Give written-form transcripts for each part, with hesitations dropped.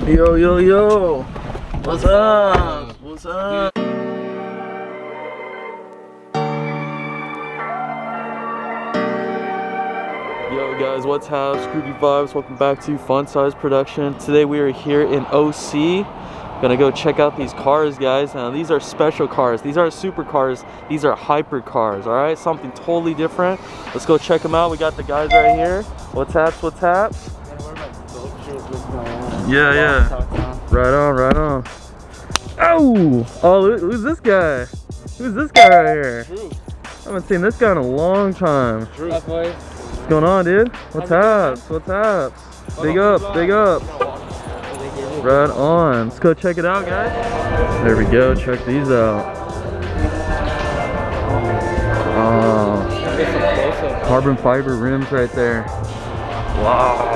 Yo, yo, yo. What's up? What's up? Yo guys, what's up? Groovy Vibes. Welcome back to Fun Size Production. Today we are here in OC. Gonna go check out these cars, guys. Now these are special cars. These aren't supercars. These are hypercars. All right, something totally different. Let's go check them out. We got the guys right here. What's haps? What's haps? Yeah, yeah. Right on, right on. Oh, who's this guy? Who's this guy right here? I haven't seen this guy in a long time. What's going on, dude? What's up? What's up? Big up, big up. Right on. Let's go check it out, guys. There we go. Check these out. Oh, carbon fiber rims right there. Wow.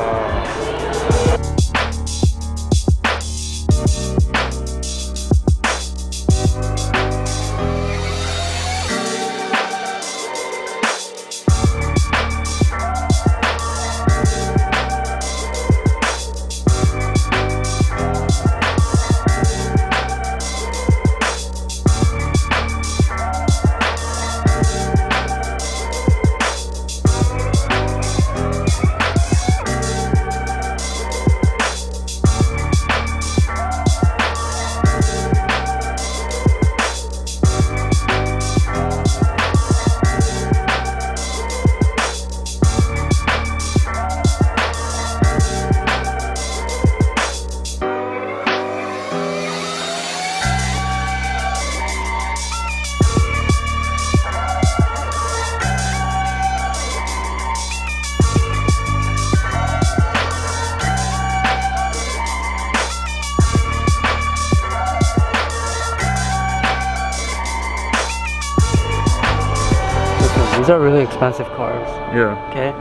These are really expensive cars. Yeah. Okay.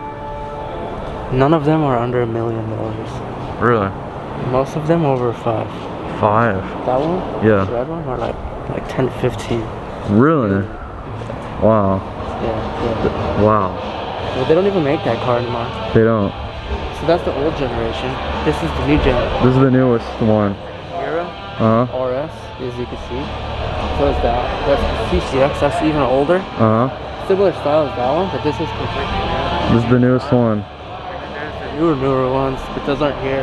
None of them are under $1 million. Really? Most of them over 5. 5? That one? Yeah. The red one are like 10, 15. Really? Wow. Yeah. Wow. Well, they don't even make that car anymore. They don't. So that's the old generation. This is the new gen. This is the newest one. Gemera. RS, as you can see. So is that. That's the CCX. That's even older. Similar style as that one, but this is completely new. This is the newest one. There's the newer ones, but those aren't here.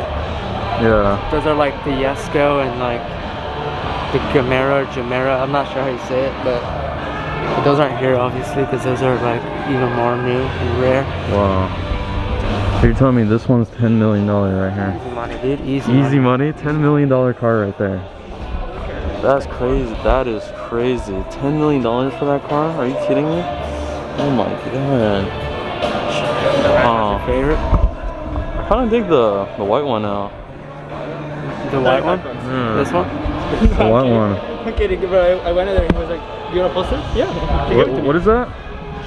Yeah. Those are like the Jesko and like the Gemera. I'm not sure how you say it, but those aren't here obviously because those are like even more new and rare. Wow. So you're telling me this one's $10 million right here? Easy money, dude. Easy money. $10 million car right there. That's crazy. That is crazy. $10 million for that car? Are you kidding me? Oh my god. Favorite? I kind of dig the white one now. The white one? Yeah. This one? The white one. I'm kidding, bro. I went in there and he was like, "Do you want to post it?" Yeah. What is that?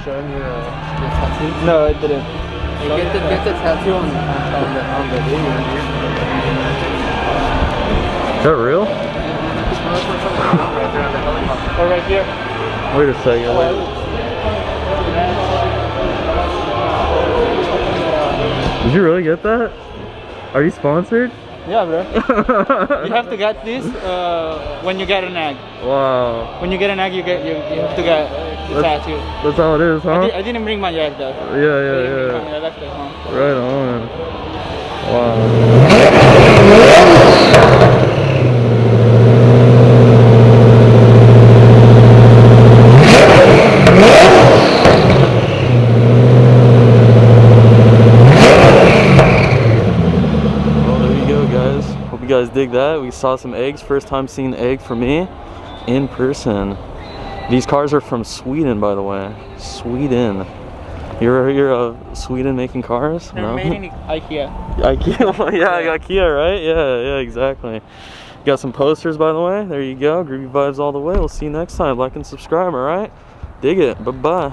Showing you the tattoo? No, it didn't. Get the tattoo on the video. Is that real? Or right here. Wait a second. Did you really get that? Are you sponsored? Yeah, bro. You have to get this when you get an egg. Wow. When you get an egg, you have to get the tattoo. That's how it is, huh? I didn't bring my egg though. Yeah. I left it home. Right on. Wow. You guys dig that? We saw some eggs. First time seeing egg for me in person. These cars are from Sweden, by the way. Sweden. You're Sweden making cars? They're no? made in IKEA. IKEA? Yeah, IKEA, right? Yeah, exactly. Got some posters, by the way. There you go. Groovy Vibes all the way. We'll see you next time. Like and subscribe, alright? Dig it. Bye-bye.